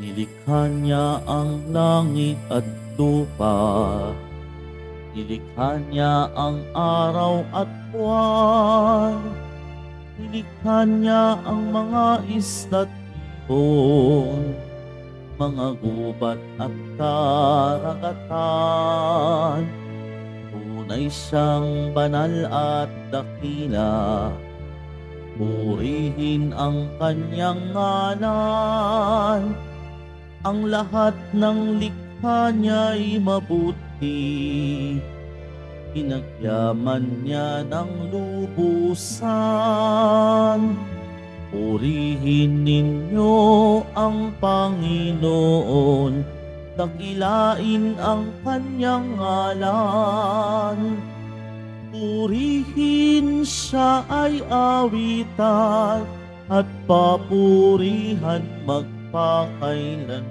Nilikha niya ang langit at lupa. Nilikha niya ang araw at buwan. Nilikha niya ang mga isda't ibon, mga gubat at karagatan. Tunay siyang banal at dakila. Purihin ang kanyang ngalan. Ang lahat ng likha niya'y mabuti. Pinagyaman niya ng lubusan. Purihin ninyo ang Panginoon. Dakilain ang kanyang ngalan. Purihin siya ay awitan at papurihan magpakailanman.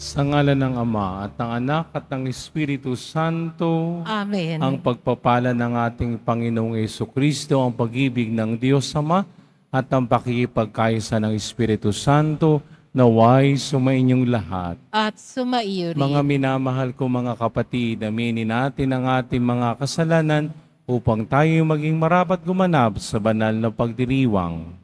Sa ngalan ng Ama at ng Anak at ng Espiritu Santo. Amen. Ang pagpapala ng ating Panginoong Jesucristo, ang pag-ibig ng Diyos Ama at ang pakikipagkaisa ng Espiritu Santo naway sumainyong lahat. At sumaiyo rin. Mga minamahal ko mga kapatid, aminin natin ang ating mga kasalanan upang tayo maging marapat gumanap sa banal na pagdiriwang.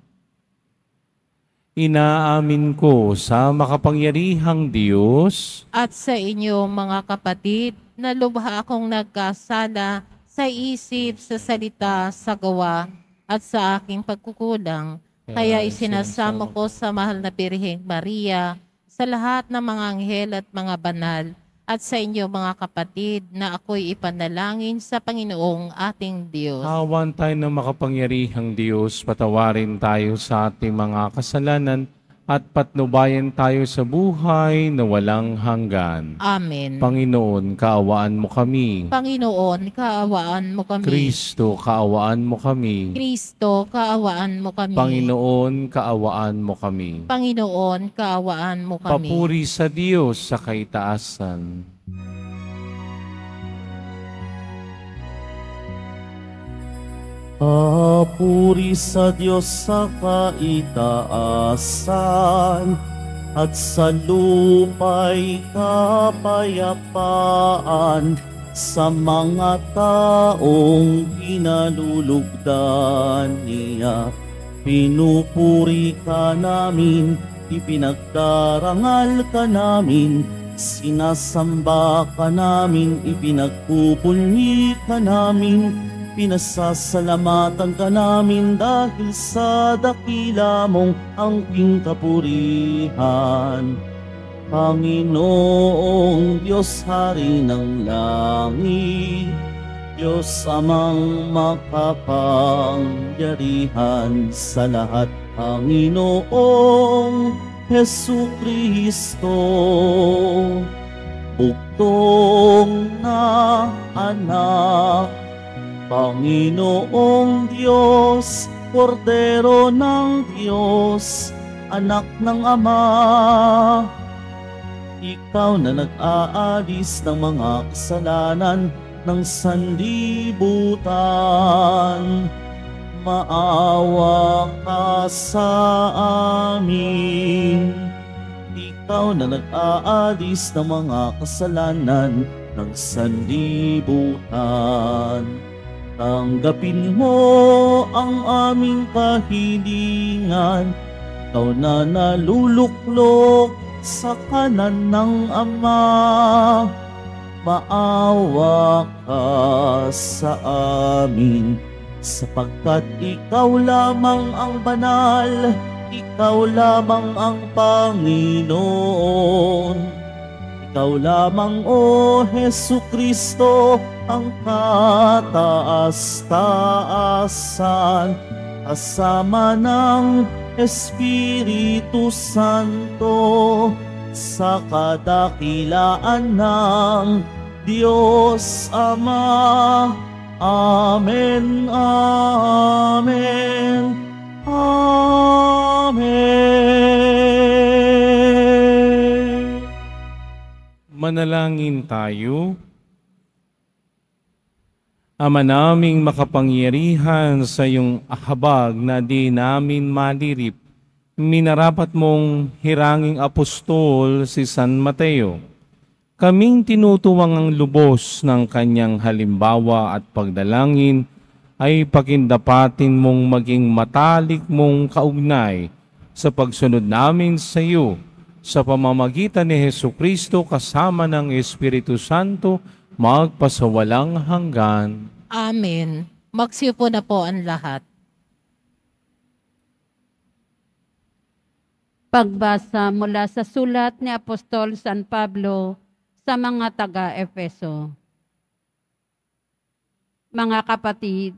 Inaamin ko sa makapangyarihang Diyos At sa inyo mga kapatid, na lubha akong nagkasala sa isip, sa salita, sa gawa, at sa aking pagkukulang. Kaya isinasamo ko sa mahal na Birheng Maria, sa lahat ng mga anghel at mga banal, at sa inyo mga kapatid, na ako'y ipanalangin sa Panginoong ating Diyos. Awan tayo ng makapangyarihang Diyos, patawarin tayo sa ating mga kasalanan at patnubayan tayo sa buhay na walang hanggan. Amen. Panginoon, kaawaan mo kami. Panginoon, kaawaan mo kami. Kristo, kaawaan mo kami. Kristo, kaawaan mo kami. Panginoon, kaawaan mo kami. Panginoon, kaawaan mo kami. Papuri sa Diyos sa kaitaasan. Papuri sa Diyos sa kaitaasan, at sa lupa'y kapayapaan sa mga taong pinalulugdan niya. Pinupuri ka namin, ipinagdarangal ka namin, sinasamba ka namin, ipinagpupulngi ka namin, pinasasalamatan ka namin dahil sa dakila mong angking kapurihan. Panginoong Diyos, Hari ng langit, Diyos amang makapangyarihan sa lahat, Panginoong Hesukristo, buktong na anak, Panginoong Diyos, Kordero ng Diyos, anak ng Ama, ikaw na nag-aalis ng mga kasalanan ng sanlibutan, maawa ka sa amin. Ikaw na nag-aalis ng mga kasalanan ng sanlibutan, tanggapin mo ang aming kahilingan. Ikaw na naluluklok sa kanan ng Ama, maawa ka sa amin, sapagkat ikaw lamang ang banal, ikaw lamang ang Panginoon. Ikaw lamang, O Hesukristo, ang kataas-taasan, kasama ng Espiritu Santo, sa kadakilaan ng Diyos Ama. Amen, amen, amen. Manalangin tayo. Ama naming makapangyarihan, sa iyong habag na di namin malirip, minarapat mong hiranging apostol si San Mateo. Kaming tinutuwang ang lubos ng kanyang halimbawa at pagdalangin ay pakindapatin mong maging matalik mong kaugnay sa pagsunod namin sa iyo sa pamamagitan ni Hesukristo kasama ng Espiritu Santo magpasawalang hanggan. Amen. Magsiupo na po ang lahat. Pagbasa mula sa sulat ni Apostol San Pablo sa mga taga-Efeso. Mga kapatid,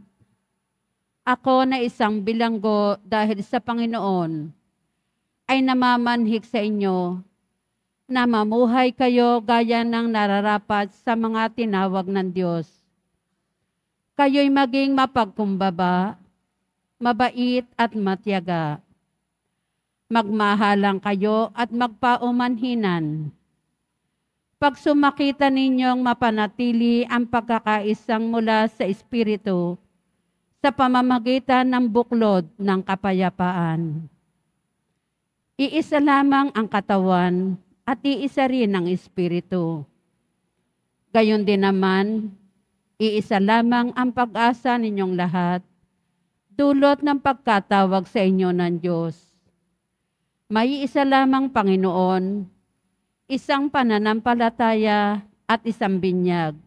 ako na isang bilanggo dahil sa Panginoon ay namamanhik sa inyo na mamuhay kayo gaya ng nararapat sa mga tinawag ng Diyos. Kayo'y maging mapagkumbaba, mabait at matyaga. Magmahalang kayo at magpaumanhinan. Pag sumakita ninyong mapanatili ang pagkakaisang mula sa Espiritu sa pamamagitan ng buklod ng kapayapaan. Iisa lamang ang katawan at iisa rin ang Espiritu. Gayon din naman, iisa lamang ang pag-asa ninyong lahat, dulot ng pagkatawag sa inyo ng Diyos. May isa lamang Panginoon, isang pananampalataya at isang binyag.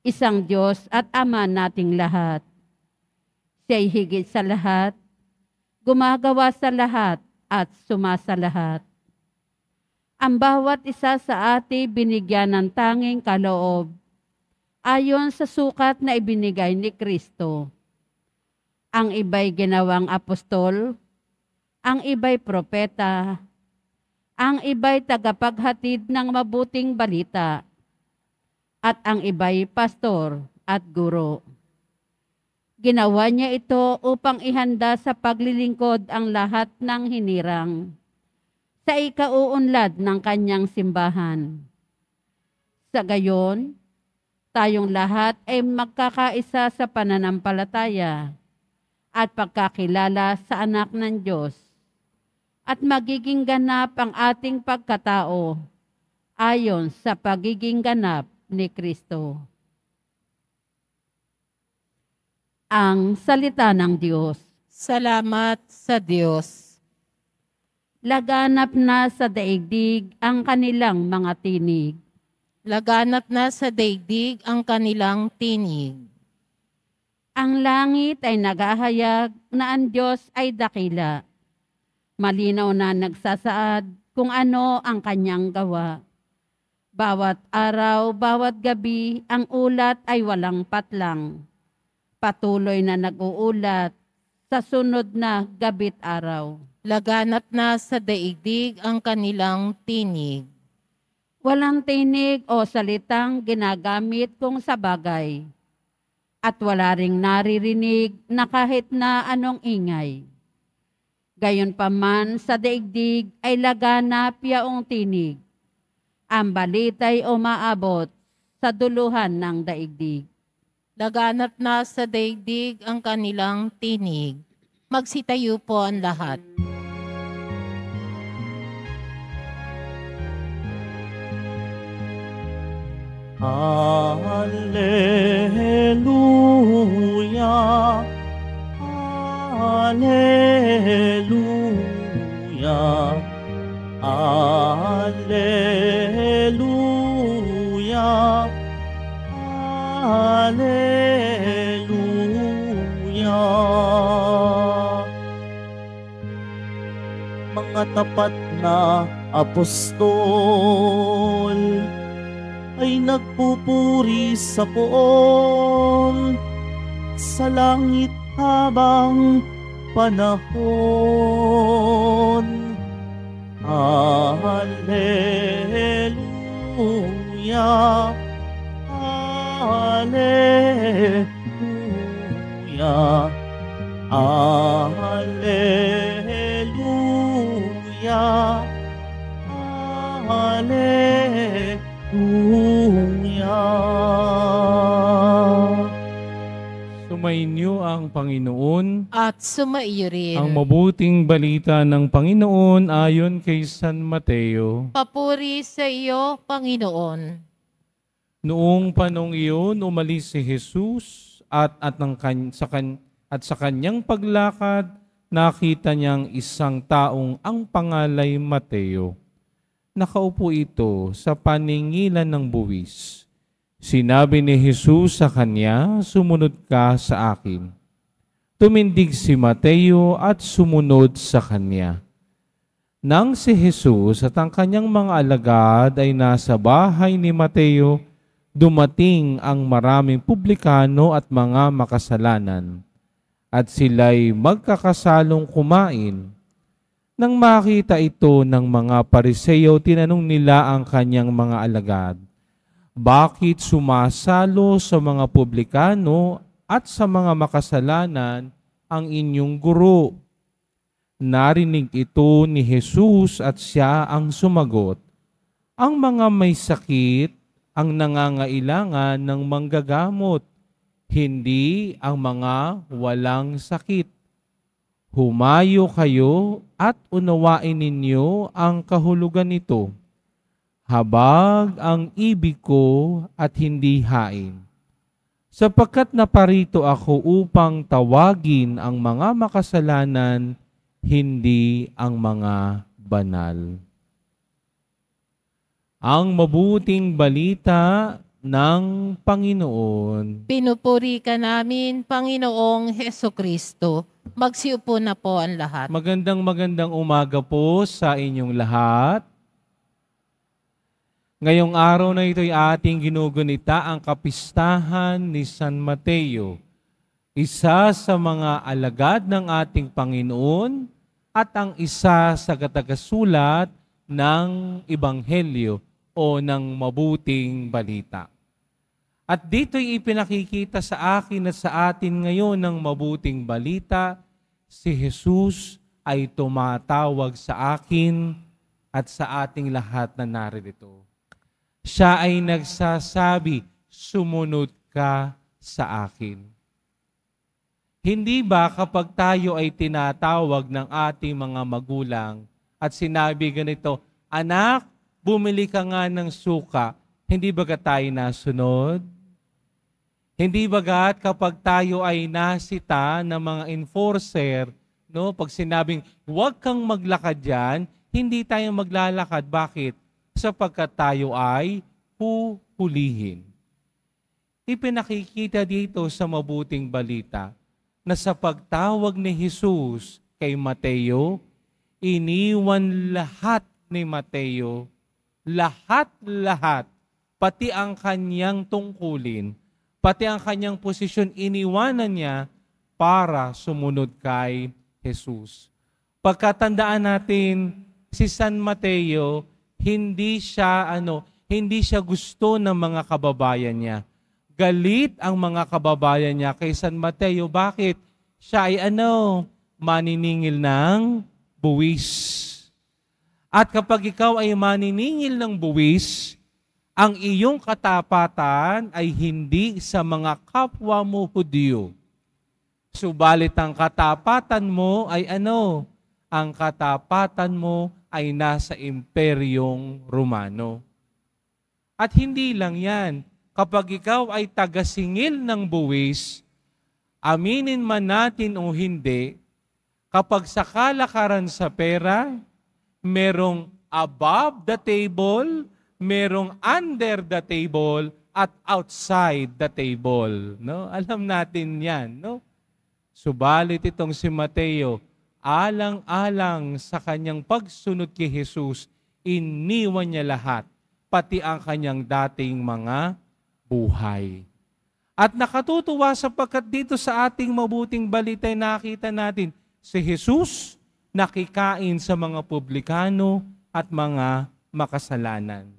Isang Diyos at Ama nating lahat. Siya'y higit sa lahat, gumagawa sa lahat at sumasalahat. Ang bawat isa sa atin binigyan ng tanging kaloob ayon sa sukat na ibinigay ni Kristo. Ang iba'y ginawang apostol, ang iba'y propeta, ang iba'y tagapaghatid ng mabuting balita, at ang iba'y pastor at guro. Ginawa niya ito upang ihanda sa paglilingkod ang lahat ng hinirang sa ikauunlad ng kanyang simbahan. Sa gayon, tayong lahat ay magkakaisa sa pananampalataya at pagkakilala sa anak ng Diyos at magiging ganap ang ating pagkatao ayon sa pagiging ganap ni Kristo. Ang salita ng Diyos. Salamat sa Diyos. Laganap na sa daigdig ang kanilang mga tinig. Laganap na sa daigdig ang kanilang tinig. Ang langit ay naghahayag na ang Diyos ay dakila. Malinaw na nagsasaad kung ano ang kanyang gawa. Bawat araw, bawat gabi, ang ulat ay walang patlang. Patuloy na nag-uulat sa sunod na gabi't araw. Laganap na sa daigdig ang kanilang tinig. Walang tinig o salitang ginagamit kung sa bagay. At wala ring naririnig na kahit na anong ingay. Gayunpaman sa daigdig ay laganap yaong tinig. Ang balita'y umaabot sa duluhan ng daigdig. Laganap na sa daigdig ang kanilang tinig. Magsitayo po ang lahat. Alleluia, Alleluia, Alleluia, Alleluia. Mga tapat na apostol ay nagpupuri sa poon sa langit habang panahon. Alleluia, Alleluia, Alleluia, Alleluia. Sumainyo ang ang Panginoon. At sumaiyo rin. Ang mabuting balita ng Panginoon ayon kay San Mateo. Papuri sa iyo, Panginoon. Noong panong iyon, umalis si Jesus at sa kanyang paglakad, nakita niyang isang taong ang pangalay Mateo. Nakaupo ito sa paningilan ng buwis. Sinabi ni Jesus sa kanya, "Sumunod ka sa akin." Tumindig si Mateo at sumunod sa kanya. Nang si Jesus at ang kanyang mga alagad ay nasa bahay ni Mateo, dumating ang maraming publikano at mga makasalanan, at sila'y magkakasalong kumain. Nang makita ito ng mga Pariseo, tinanong nila ang kanyang mga alagad, "Bakit sumasalo sa mga publikano at sa mga makasalanan ang inyong guro?" Narinig ito ni Jesus at siya ang sumagot, "Ang mga may sakit ang nangangailangan ng manggagamot, hindi ang mga walang sakit. Humayo kayo at unawain ninyo ang kahulugan nito. Habag ang ibig ko at hindi hain. Sapagkat naparito ako upang tawagin ang mga makasalanan, hindi ang mga banal." Ang mabuting balita ng Panginoon. Pinupuri ka namin, Panginoong Hesukristo. Magsiupo na po ang lahat. Magandang umaga po sa inyong lahat. Ngayong araw na ito ay ating ginugunita ang kapistahan ni San Mateo, isa sa mga alagad ng ating Panginoon at ang isa sa katagasulat ng Ebanghelyo o ng mabuting balita. At dito'y ipinakikita sa akin at sa atin ngayon ng mabuting balita, si Jesus ay tumatawag sa akin at sa ating lahat na narito. Siya ay nagsasabi, "Sumunod ka sa akin." Hindi ba kapag tayo ay tinatawag ng ating mga magulang at sinabi ganito, "Anak, bumili ka nga ng suka," hindi ba tayo nasunod? Hindi bagat kapag tayo ay nasita ng mga enforcer, no? Pag sinabing, "Huwag kang maglakad dyan," hindi tayo maglalakad. Bakit? Sapagkat tayo ay huhulihin. Ipinakikita dito sa mabuting balita na sa pagtawag ni Jesus kay Mateo, iniwan lahat ni Mateo, lahat, pati ang kanyang tungkulin, pati ang kanyang posisyon, iniwanan niya para sumunod kay Jesus. Pagkatandaan natin, si San Mateo, hindi siya gusto ng mga kababayan niya. Galit ang mga kababayan niya kay San Mateo. Bakit? Siya ay maniningil ng buwis. At kapag ikaw ay maniningil ng buwis, ang iyong katapatan ay hindi sa mga kapwa mo Hudyo. Subalit ang katapatan mo ay Ang katapatan mo ay nasa Imperyong Romano. At hindi lang yan. Kapag ikaw ay tagasingil ng buwis, aminin man natin o hindi, kapag sa kalakaran sa pera, merong above the table, merong under the table, at outside the table. No? Alam natin yan. No? Subalit itong si Mateo, alang-alang sa kanyang pagsunod kay Jesus, iniwan niya lahat, pati ang kanyang dating mga buhay. At nakatutuwa sapagkat dito sa ating mabuting balita nakita natin, si Jesus nakikain sa mga publikano at mga makasalanan.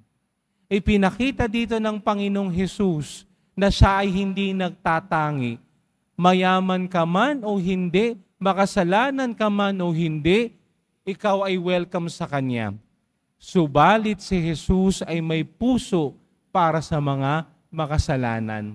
Ipinakita dito ng Panginoong Jesus na siya ay hindi nagtatangi. Mayaman ka man o hindi, makasalanan ka man o hindi, ikaw ay welcome sa Kanya. Subalit si Jesus ay may puso para sa mga makasalanan.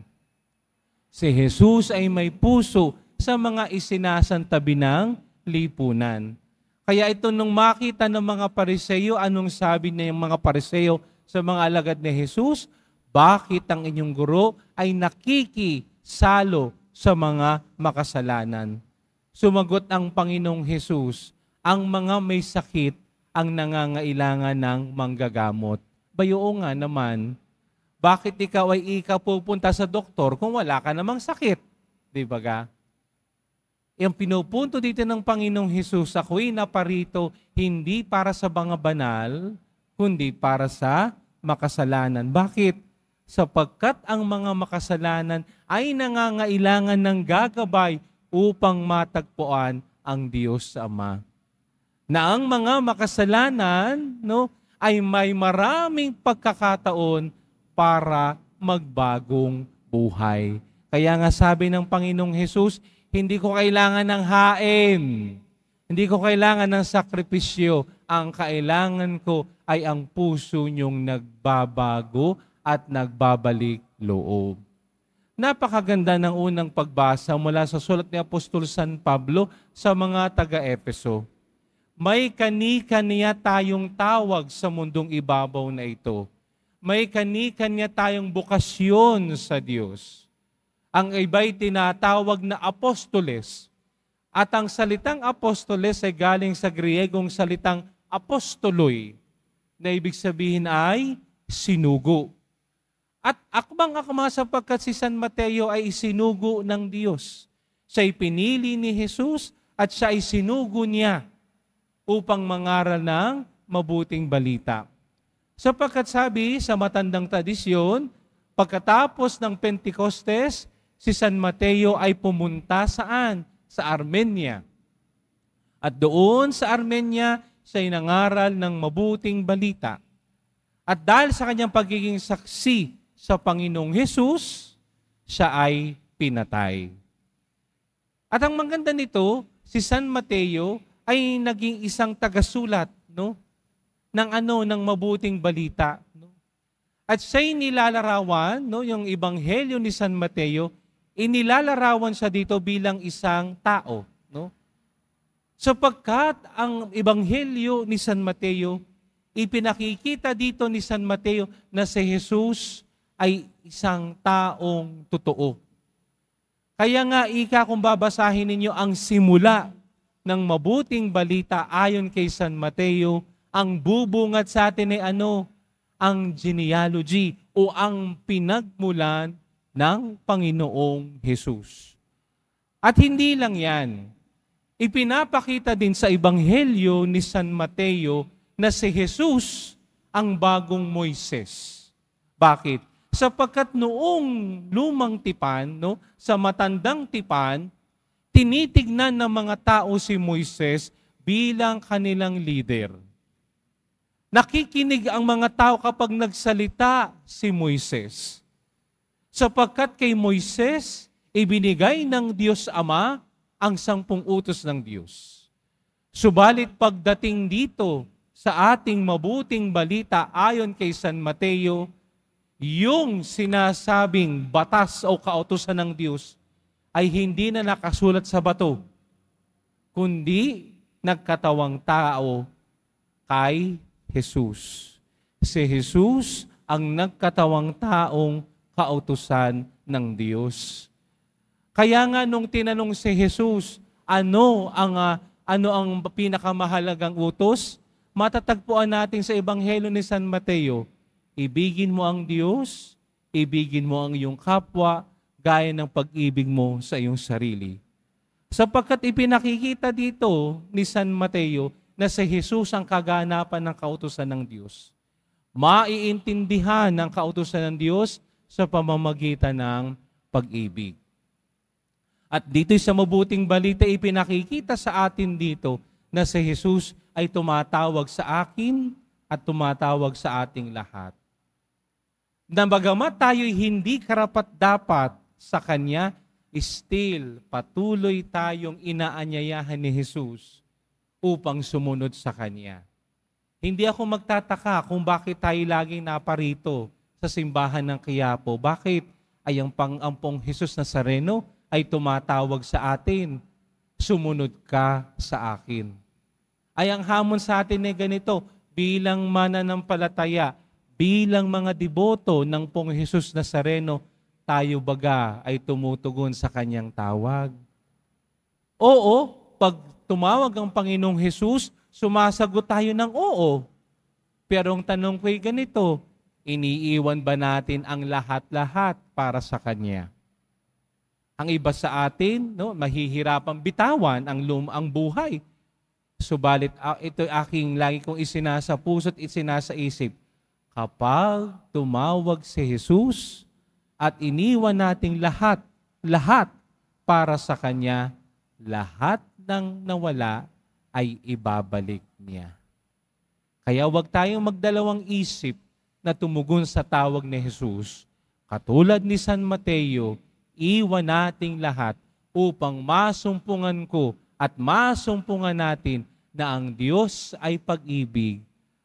Si Jesus ay may puso sa mga isinasantabi ng lipunan. Kaya ito nung makita ng mga Pariseo, anong sabi niya yung mga Pariseo sa mga alagad ni Jesus? Bakit ang inyong guro ay nakikisalo sa mga makasalanan? Sumagot ang Panginoong Jesus, ang mga may sakit ang nangangailangan ng manggagamot. Bayo nga naman, bakit ikaw ay pupunta sa doktor kung wala ka namang sakit? Di ba ga? Yung pinupunto dito ng Panginoong Hesus, ako'y naparito hindi para sa mga banal, kundi para sa makasalanan. Bakit? Sapagkat ang mga makasalanan ay nangangailangan ng gagabay upang matagpuan ang Diyos Ama. Na ang mga makasalanan ay may maraming pagkakataon para magbagong buhay. Kaya nga sabi ng Panginoong Hesus, hindi ko kailangan ng hain. Hindi ko kailangan ng sakripisyo. Ang kailangan ko ay ang puso niyong nagbabago at nagbabalik loob. Napakaganda ng unang pagbasa mula sa sulat ni Apostol San Pablo sa mga taga-Efeso. May kani-kaniya tayong tawag sa mundong ibabaw na ito. May kani-kaniya tayong bukasyon sa Diyos. Ang iba'y tinatawag na apostoles. At ang salitang apostoles ay galing sa Griegong salitang apostoloi, na ibig sabihin ay sinugo. At akbang-akma sapagkat si San Mateo ay isinugo ng Diyos. Siya'y pinili ni Jesus at siya ay sinugo niya upang mangaral ng mabuting balita. Sapagkat sabi sa matandang tradisyon, pagkatapos ng Pentecostes, si San Mateo ay pumunta saan? Sa Armenia. At doon sa Armenia, siya'y nangaral ng mabuting balita. At dahil sa kanyang pagiging saksi sa Panginoong Hesus, siya ay pinatay. At ang maganda nito, si San Mateo ay naging isang tagasulat ng mabuting balita. At siya'y nilalarawan, yung Ebanghelyo ni San Mateo, inilalarawan siya dito bilang isang tao. Sapagkat ang Ebanghelyo ni San Mateo, ipinakikita dito ni San Mateo na si Jesus ay isang taong totoo. Kaya nga, kung babasahin ninyo ang simula ng mabuting balita ayon kay San Mateo, ang bubungat sa atin ay ang genealogy o ang pinagmulan ng Panginoong Hesus. At hindi lang yan. Ipinapakita din sa Ebanghelyo ni San Mateo na si Jesus ang bagong Moises. Bakit? Sapagkat noong lumang tipan, sa matandang tipan, tinitignan ng mga tao si Moises bilang kanilang leader. Nakikinig ang mga tao kapag nagsalita si Moises. Sapagkat kay Moises, ibinigay ng Diyos Ama ang 10 utos ng Diyos. Subalit pagdating dito sa ating mabuting balita ayon kay San Mateo, yung sinasabing batas o kautusan ng Diyos ay hindi na nakasulat sa bato, kundi nagkatawang tao kay Jesus. Si Jesus ang nagkatawang taong kautusan ng Diyos. Kaya nga nung tinanong si Jesus, ano ang pinakamahalagang utos? Matatagpuan natin sa Ebanghelyo ni San Mateo, ibigin mo ang Diyos, ibigin mo ang iyong kapwa, gaya ng pag-ibig mo sa iyong sarili. Sapagkat ipinakikita dito ni San Mateo na si Jesus ang kaganapan ng kautusan ng Diyos. Maiintindihan ng kautusan ng Diyos sa pamamagitan ng pag-ibig. At dito sa mabuting balita, ipinakikita sa atin dito na si Jesus ay tumatawag sa akin at tumatawag sa ating lahat. Na bagamat tayo'y hindi karapat-dapat sa Kanya, still patuloy tayong inaanyayahan ni Jesus upang sumunod sa Kanya. Hindi ako magtataka kung bakit tayo laging naparito sa simbahan ng Quiapo. Bakit? Ay ang Pang-ampong Jesus Nazareno ay tumatawag sa atin, sumunod ka sa akin. Ay ang hamon sa atin ay ganito, bilang mananampalataya, bilang mga deboto ng Pong Jesus Nazareno, tayo baga ay tumutugon sa kanyang tawag? Oo, pag tumawag ang Panginoong Jesus, sumasagot tayo ng oo. Pero ang tanong ko ay ganito, iniiwan ba natin ang lahat-lahat para sa Kanya? Ang iba sa atin, mahihirapang bitawan ang buhay. Subalit ito aking lagi kong isinasa puso't isinasa isip. Kapag tumawag si Jesus at iniwan nating lahat para sa Kanya, lahat ng nawala ay ibabalik niya. Kaya huwag tayong magdalawang isip na tumugon sa tawag ni Jesus. Katulad ni San Mateo, iwan nating lahat upang masumpungan ko at masumpungan natin na ang Diyos ay pag-ibig,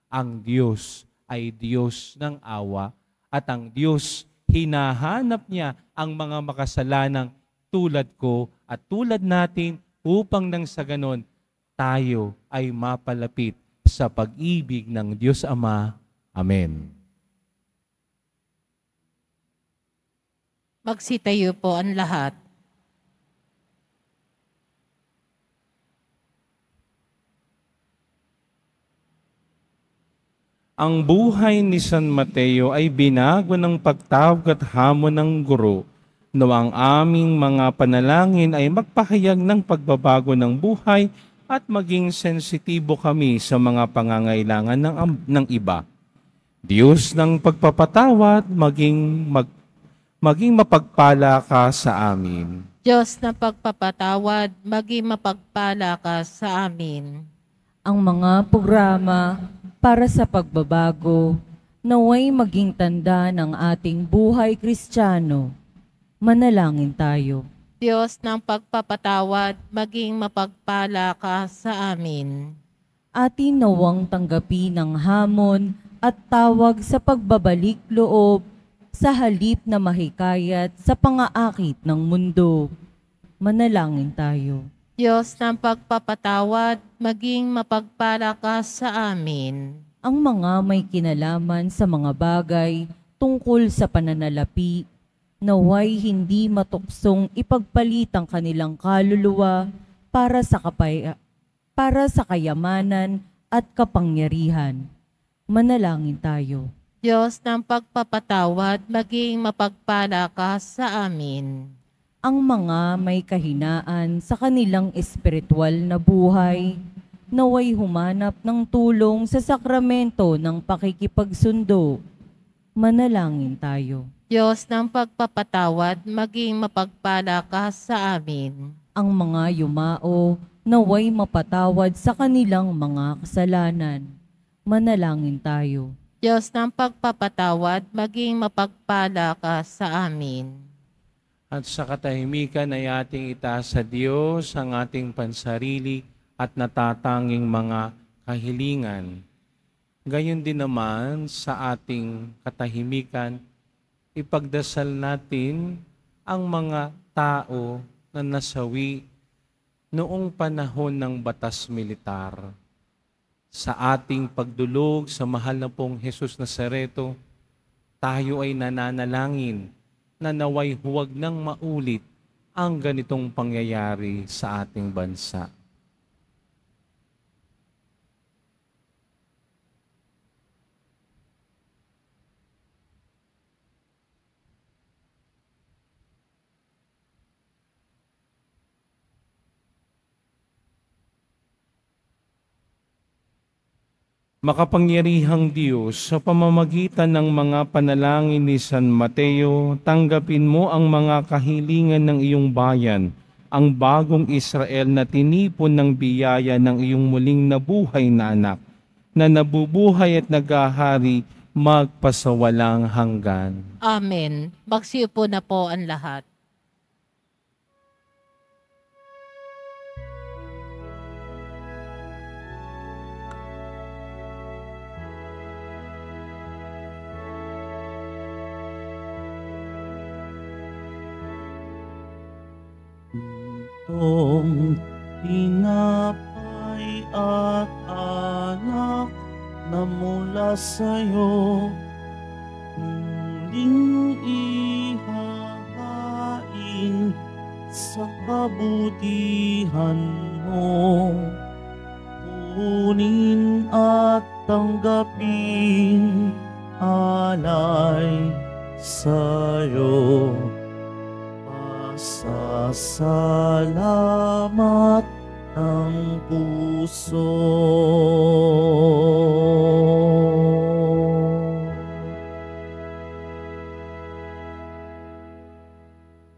ang Diyos ay Diyos ng awa, at ang Diyos hinahanap niya ang mga makasalanang tulad ko at tulad natin upang nang sa ganon tayo ay mapalapit sa pag-ibig ng Diyos Ama. Amen. Magsitayo po ang lahat. Ang buhay ni San Mateo ay binago ng pagtawag at hamon ng guro. Nawang aming mga panalangin ay magpahayag ng pagbabago ng buhay at maging sensitibo kami sa mga pangangailangan ng iba. Diyos ng pagpapatawad, maging mapagpala ka sa amin. Diyos ng pagpapatawad, maging mapagpala ka sa amin. Ang mga programa para sa pagbabago naway maging tanda ng ating buhay Kristiyano. Manalangin tayo. Diyos ng pagpapatawad, maging mapagpala ka sa amin. Atin nawang tanggapin ang hamon at tawag sa pagbabalik loob sa halip na mahikayat sa pangaakit ng mundo. Manalangin tayo. Diyos ng pagpapatawad, maging mapagpala ka sa amin. Ang mga may kinalaman sa mga bagay tungkol sa pananalapi, naway hindi matuksong ipagpalit ang kanilang kaluluwa para sa kayamanan at kapangyarihan. Manalangin tayo. Diyos ng pagpapatawad, maging mapagpala ka sa amin. Ang mga may kahinaan sa kanilang espiritual na buhay, naway humanap ng tulong sa sakramento ng pakikipagsundo. Manalangin tayo. Diyos ng pagpapatawad, maging mapagpala ka sa amin. Ang mga yumao, naway mapatawad sa kanilang mga kasalanan. Manalangin tayo. Diyos ng pagpapatawad, maging mapagpala ka sa amin. At sa katahimikan ay ating itaas sa Diyos ang ating pansarili at natatanging mga kahilingan. Gayon din naman sa ating katahimikan, ipagdasal natin ang mga tao na nasawi noong panahon ng batas militar. Sa ating pagdulog sa mahal na pong Jesus Nazareto, tayo ay nananalangin na naway huwag nang maulit ang ganitong pangyayari sa ating bansa. Makapangyarihang Diyos, sa pamamagitan ng mga panalangin ni San Mateo, tanggapin mo ang mga kahilingan ng iyong bayan, ang bagong Israel na tinipon ng biyaya ng iyong muling nabuhay na anak, na nabubuhay at nagahari magpasawalang hanggan. Amen. Magsiupo na po ang lahat. Itong tinapay at alak na mula sa'yo, muling ihahain sa kabutihan mo. Kunin at tanggapin alay sa'yo. Pasasalamat ng puso.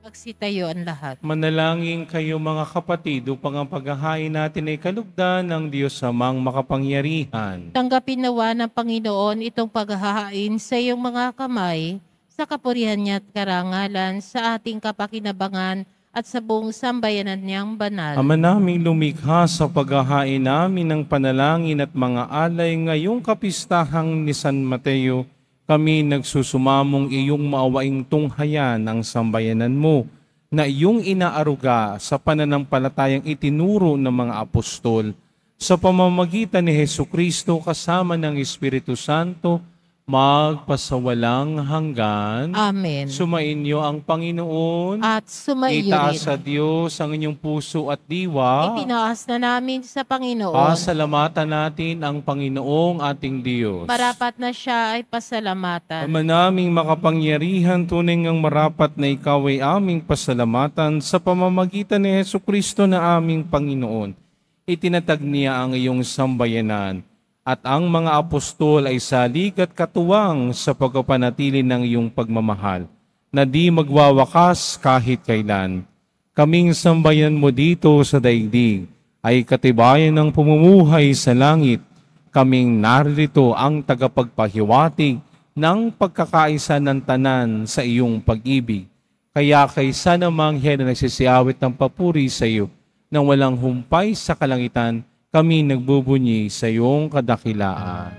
Magsitayo ang lahat. Manalangin kayo mga kapatid upang ang paghahain natin ay kalugdan ng Diyos Amang makapangyarihan. Tanggapin nawa ng Panginoon itong paghahain sa iyong mga kamay, sa kapurihan niya at karangalan, sa ating kapakinabangan at sa buong sambayanan niyang banal. Ama naming lumikha, sa paghahain namin ng panalangin at mga alay ngayong kapistahang ni San Mateo, kami nagsusumamong iyong maawaing tunghayan ang sambayanan mo, na iyong inaaruga sa pananampalatayang itinuro ng mga apostol, sa pamamagitan ni Hesukristo kasama ng Espiritu Santo, magpasawalang hanggan. Amen. Sumainyo ang Panginoon. At sumaiyo Itaas rin. sa Diyos ang inyong puso at diwa. Itinaas na namin sa Panginoon. Pasalamatan natin ang Panginoong ating Diyos. Marapat na siya ay pasalamatan. Ama naming makapangyarihan, tunay ngang marapat na ikaw ay aming pasalamatan sa pamamagitan ni Hesukristo na aming Panginoon. Itinatag niya ang iyong sambayanan at ang mga apostol ay salig at katuwang sa pagpapanatili ng iyong pagmamahal na di magwawakas kahit kailan. Kaming sambayan mo dito sa daigdig ay katibayan ng pumumuhay sa langit. Kaming narito ang tagapagpahiwatig ng pagkakaisa ng tanan sa iyong pag-ibig. Kaya kaysa namang hiyan na nagsisiawit ng papuri sa iyo nang walang humpay sa kalangitan, kami nagbubunyi sa iyong kadakilaan.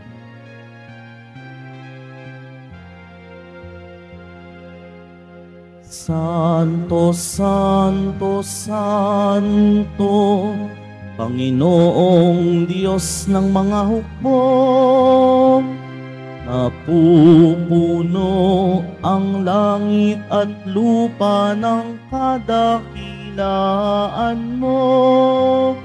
Santo, Santo, Santo, Panginoong Diyos ng mga hukbo, napupuno ang langit at lupa ng kadakilaan mo.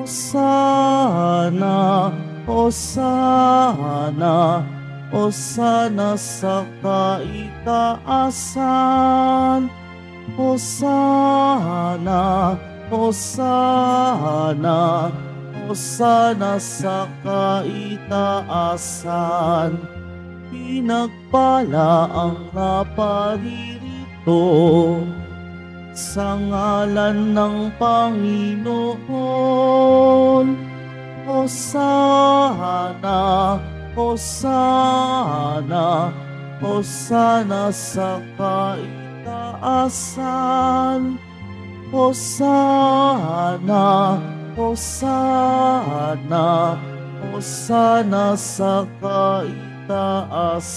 Hosana, Hosana, Hosana sa kaitaasan. Hosana, Hosana, Hosana sa kaitaasan. Pinagpala ang naparirito sa ngalan ng Panginoon. Hosana, Hosana, Hosana sa kaitaasan. Hosana, Hosana, Hosana sa kaitaasan.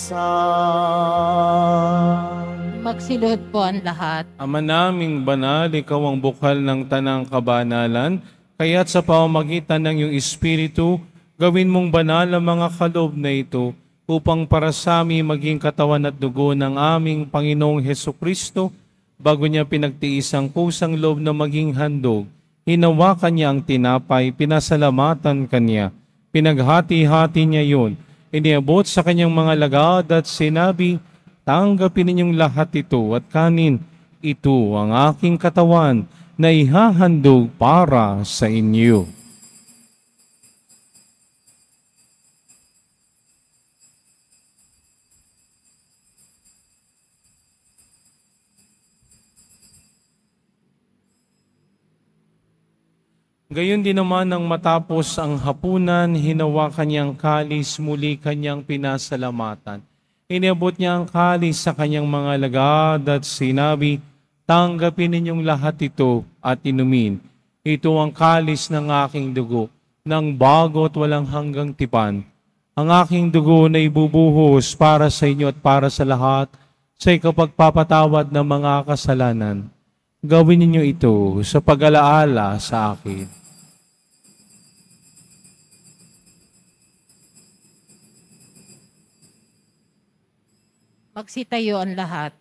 Magsiluhod po ang lahat. Ama naming banal, ikaw ang bukal ng tanang kabanalan, kaya't sa pamamagitan ng iyong Espiritu, gawin mong banal ang mga kaloob na ito, upang para sa amin maging katawan at dugo ng aming Panginoong Hesukristo, bago niya pinagtiis ang kusang loob na maging handog, hinawakan niya ang tinapay, pinasalamatan kanya, pinaghati-hati niya yun, iniabot sa kanyang mga lagad at sinabi, tanggapin ninyong lahat ito at kanin, ito ang aking katawan na ihahandog para sa inyo. Gayon din naman nang matapos ang hapunan, hinawakan niyang kalis, muli kanyang pinasalamatan. Iniabot niya ang kalis sa kanyang mga lagad at sinabi, tanggapin ninyong lahat ito at inumin. Ito ang kalis ng aking dugo, ng bago at walang hanggang tipan. Ang aking dugo na ibubuhos para sa inyo at para sa lahat, sa ikapagpapatawad ng mga kasalanan. Gawin ninyo ito sa pag-alaala sa akin. Magsitayo ang lahat.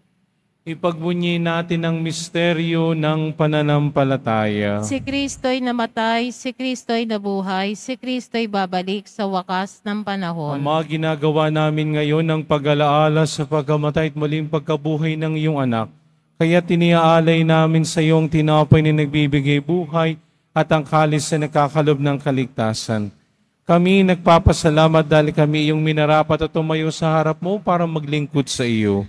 Ipagbunyi natin ang misteryo ng pananampalataya. Si Kristo'y namatay, si Kristo'y nabuhay, si Kristo'y babalik sa wakas ng Ang panahon. mga ginagawa namin ngayon ng pag-alaala sa pagkamatay at muling pagkabuhay ng iyong anak, kaya tiniaalay namin sa iyong tinapay na nagbibigay buhay at ang kalis na nakakalob ng kaligtasan. Kami nagpapasalamat dahil kami iyong minarapat at tumayo sa harap mo para maglingkod sa iyo.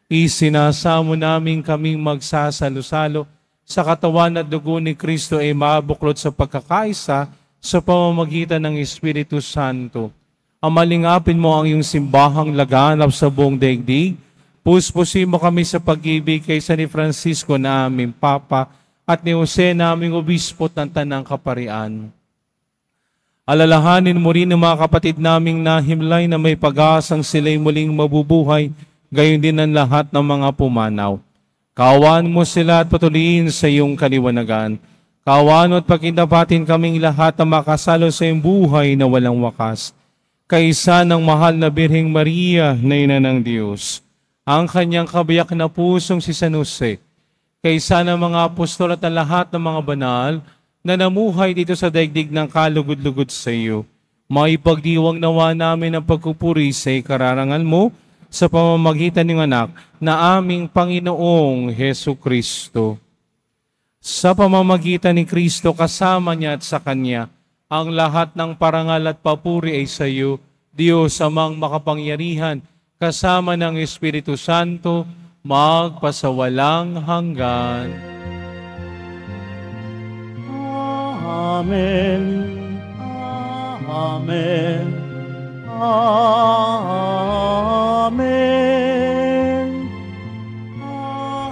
Isinasamo namin kaming magsasalo-salo sa katawan at dugo ni Kristo ay mabuklod sa pagkakaisa sa pamamagitan ng Espiritu Santo. Amalingapin mo ang iyong simbahang laganap sa buong daigdig. Puspusin mo kami sa pag-ibig kay San Francisco na aming Papa at ni Jose na aming Obispo ng Tanang Kaparian. Alalahanin mo rin ang mga kapatid naming nahimlay na may pag-asang sila'y muling mabubuhay, gayon din ang lahat ng mga pumanaw. Kaawaan mo sila at patuloyin sa iyong kaliwanagan. Kaawaan mo at pakindapatin kaming lahat na makasalo sa iyong buhay na walang wakas. Kaisa ng mahal na Birheng Maria na ina ng Diyos, ang kanyang kabiyak na pusong si San Jose, kaisa ng mga apostol at ang lahat ng mga banal na namuhay dito sa daigdig ng kalugod-lugod sa iyo. Maipagdiwang nawa namin ang pagpupuri sa ikararangal mo sa pamamagitan ng anak na aming Panginoong Hesu Kristo. Sa pamamagitan ni Kristo kasama niya at sa Kanya, ang lahat ng parangal at papuri ay sa iyo, Diyos amang makapangyarihan, kasama ng Espiritu Santo, magpasawalang hanggan. Amen. Amen. Amen.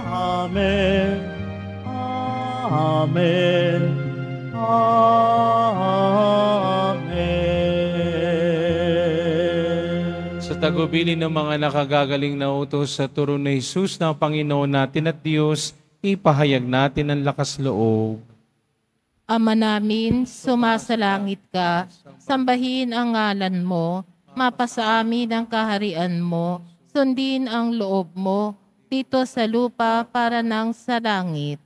Amen. Amen. Amen. Sa tagubilin ng mga nakagagaling na utos sa turo ni Jesus na Panginoon natin at Diyos, ipahayag natin ang lakas loob. Ama namin, sumasalangit ka, sambahin ang ngalan mo, mapasa amin ang kaharian mo, sundin ang loob mo, dito sa lupa para nang sa langit.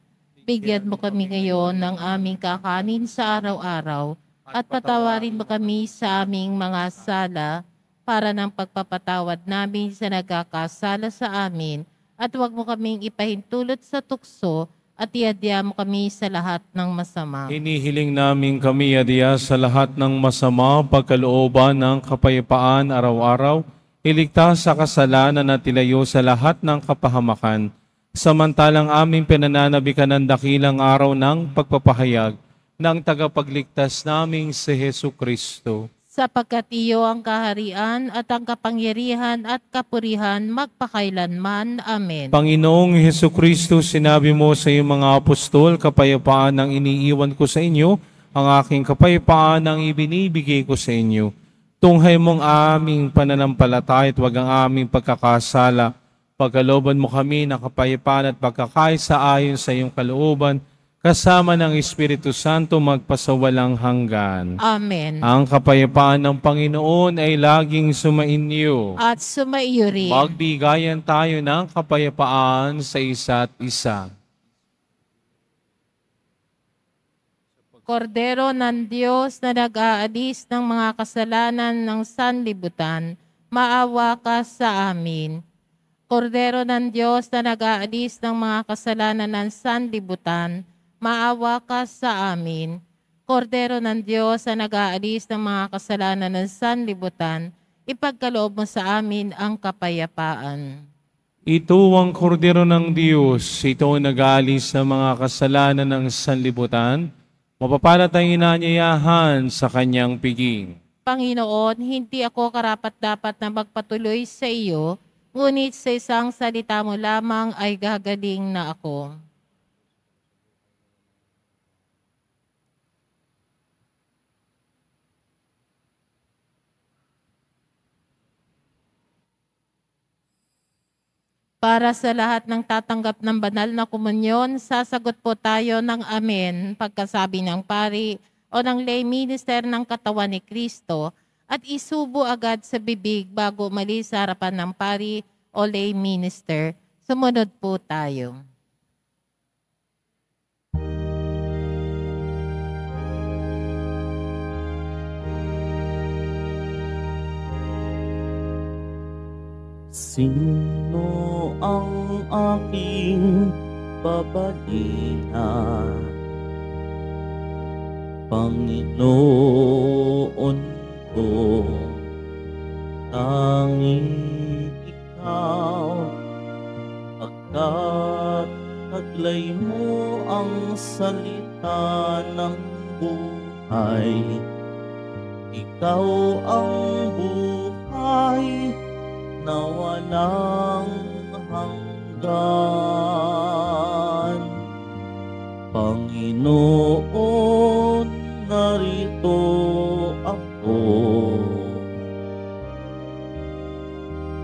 Bigyan mo kami ngayon ng aming kakanin sa araw-araw, at patawarin mo kami sa aming mga sala, para ng pagpapatawad namin sa nagkakasala sa amin, at huwag mo kaming ipahintulot sa tukso, at iadya mo kami sa lahat ng masama. Hinihiling namin kami adya sa lahat ng masama, pagkalooban ng kapayapaan araw-araw, iligtas sa kasalanan at ilayo sa lahat ng kapahamakan. Samantalang aming pinananabikan ng dakilang araw ng pagpapahayag ng tagapagligtas naming si Hesu Kristo. Sapagkat iyo ang kaharian at ang kapangyarihan at kapurihan magpakailanman. Amen. Panginoong Hesu Kristo, sinabi mo sa iyong mga apostol, kapayapaan ang iniiwan ko sa inyo, ang aking kapayapaan ang ibinibigay ko sa inyo. Tunghay mong aming pananampalataya at wag ang aming pagkakasala. Pagkalooban mo kami ng kapayapaan at pagkakaisa ayon sa iyong kalooban, kasama ng Espiritu Santo magpasawalang hanggan. Amen. Ang kapayapaan ng Panginoon ay laging sumainyo. At sumaiyo rin. Magbigayan tayo ng kapayapaan sa isa't isa. Kordero ng Diyos na nag-aalis ng mga kasalanan ng sanlibutan, maawa ka sa amin. Kordero ng Diyos na nag-aalis ng mga kasalanan ng sanlibutan, maawa ka sa amin. Kordero ng Diyos na nag-aalis ng mga kasalanan ng sanlibutan, ipagkaloob mo sa amin ang kapayapaan. Ito ang kordero ng Diyos, ito ang nag-aalis ng mga kasalanan ng sanlibutan, mapapalad ang inanyayahan sa kanyang piging. Panginoon, hindi ako karapat-dapat na magpatuloy sa iyo, ngunit sa isang salita mo lamang ay gagaling na ako. Para sa lahat ng tatanggap ng banal na komunyon, sasagot po tayo ng amen pagkasabi ng pari o ng lay minister ng katawan ni Kristo at isubo agad sa bibig bago umalis sa harapan ng pari o lay minister. Sumunod po tayo. Sino ang aking babalihan? Panginoon ko, tanging ikaw, pagkat taglay mo ang salita ng buhay. Ikaw ang buhay na walang hanggan. Panginoon, narito ako.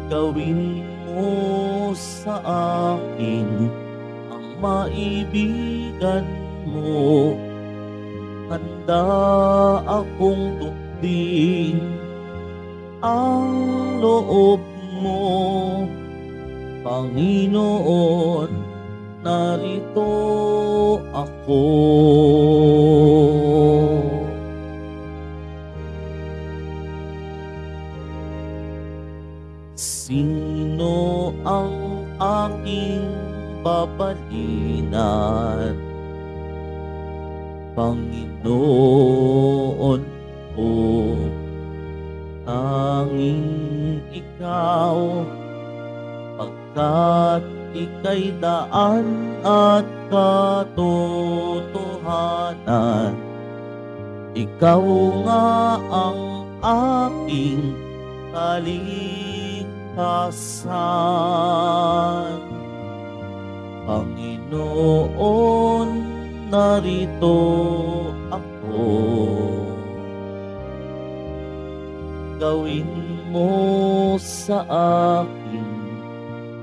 Gawin mo sa akin ang maibigan mo. Handa akong tukdin ang loob mo, Panginoon, narito ako. Sino ang aking babalinan? Panginoon ko, tanging ikaw, pagkat ika'y daan at katotohanan. Ikaw nga ang aking kaligtasan. Panginoon, narito ako. Gawin mo sa akin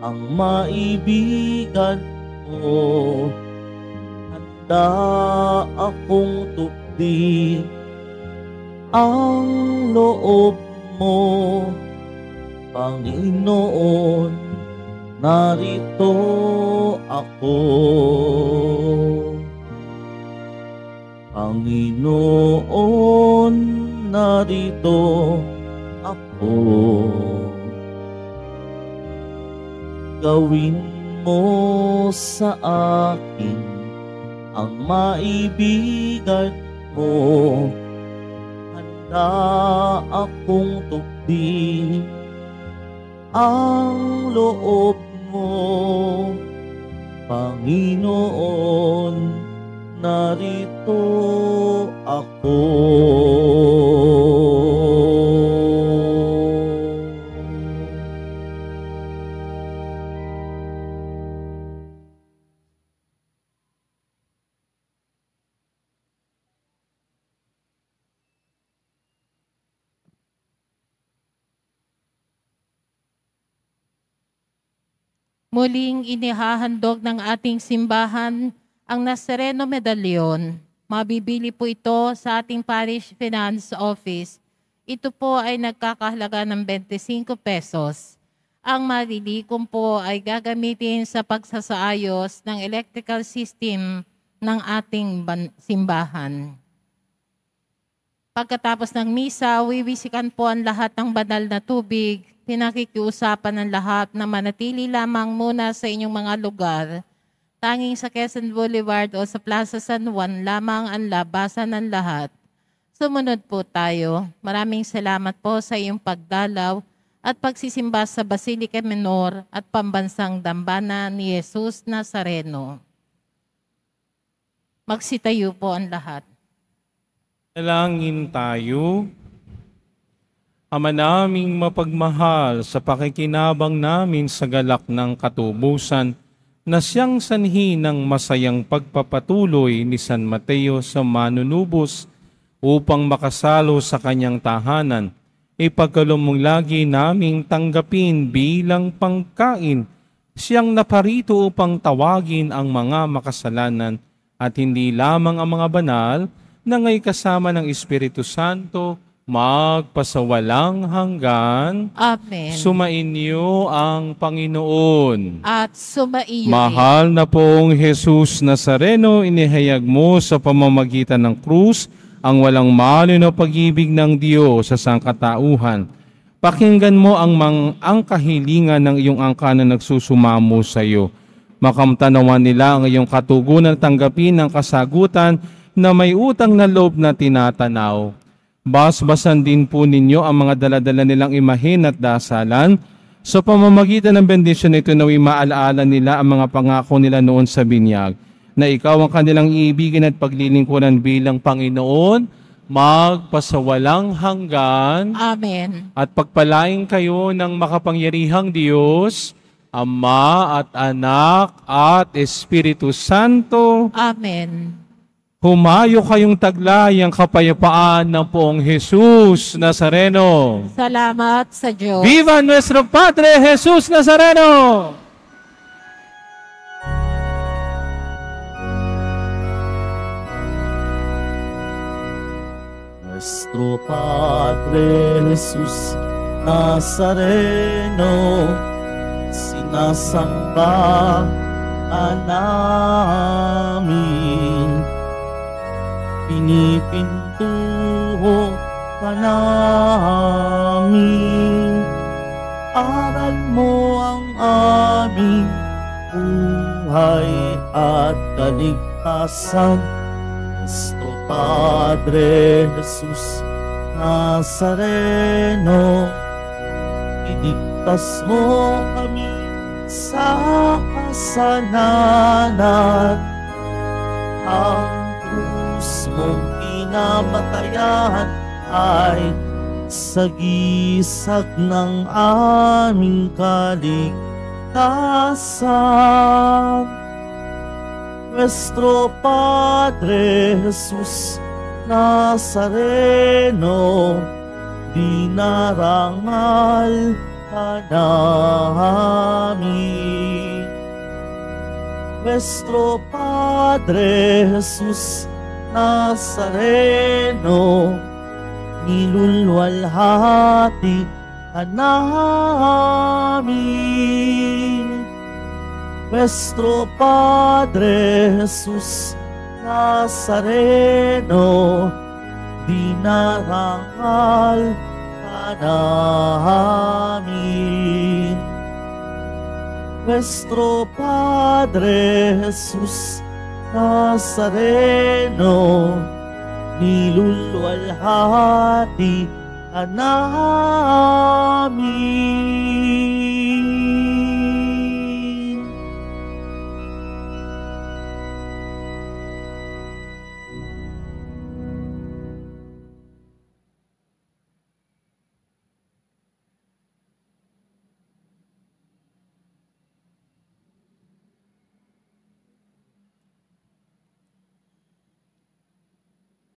ang maibigan mo. Handa akong tukdin ang loob mo, Panginoon, narito ako. Panginoon, narito ako. Gawin mo sa akin ang maibigan mo. Handa akong tukdin ang loob mo, Panginoon, narito ako. Muling inihahandog ng ating simbahan ang Nazareno Medallion. Mabibili po ito sa ating Parish Finance Office. Ito po ay nagkakahalaga ng 25 pesos. Ang malilikom po ay gagamitin sa pagsasaayos ng electrical system ng ating simbahan. Pagkatapos ng misa, wiwisikan po ang lahat ng banal na tubig. Pinakikiusapan ng lahat na manatili lamang muna sa inyong mga lugar. Tanging sa Quezon Boulevard o sa Plaza San Juan lamang ang labasan ng lahat. Sumunod po tayo. Maraming salamat po sa iyong pagdalaw at pagsisimba sa Basilica Minor at Pambansang Dambana ni Jesus Nazareno. Magsitayo po ang lahat. Dalangin tayo. Ama naming mapagmahal, sa pakikinabang namin sa galak ng katubusan na siyang sanhi ng masayang pagpapatuloy ni San Mateo sa manunubos upang makasalo sa kanyang tahanan, ipagkaloob mong lagi naming tanggapin bilang pangkain Siyang naparito upang tawagin ang mga makasalanan at hindi lamang ang mga banal na ngay kasama ng Espiritu Santo magpasawalang hanggan. Amen. Sumainyo ang Panginoon. At sumaiyo Mahal na pong Jesus Nazareno, inihayag mo sa pamamagitan ng krus ang walang malo na pag-ibig ng Diyos sa sangkatauhan. Pakinggan mo ang kahilingan ng iyong angka na nagsusumamo sa iyo. Makamtanawan nila ang iyong katugunan tanggapin ng kasagutan na may utang na loob na tinatanaw. Basbasan din po ninyo ang mga daladala nilang imahin at dasalan. Sa pamamagitan ng bendisyon ito naway maalaala nila ang mga pangako nila noon sa binyag, na ikaw ang kanilang iibigin at paglilingkuran bilang Panginoon, magpasawalang hanggan. Amen. At pagpalain kayo ng makapangyarihang Diyos, Ama at Anak at Espiritu Santo. Amen. Humayo kayong taglay ang kapayapaan ng poong Jesus Nazareno. Salamat sa Diyos. Viva nuestro Padre Jesus Nazareno! Nuestro Padre Jesus Nazareno, sinasamba namin, pinipintuho ka namin, aral mo ang aming buhay at kaligtasan. Nuestro Padre Jesus Nazareno, iligtas mo kami sa kasalanan. Ang krus mong pinamatayan ay sagisag ng aming kaligtasan. Nuestro Padre Jesus Nazareno, dinarangal ka namin. Nuestro Padre Jesus Nazareno, nilulwalhati ka namin. Nuestro Padre Jesus Nazareno, dinarangal ka namin. Nuestro Padre Jesus Nazareno, nilulwalhati ka namin.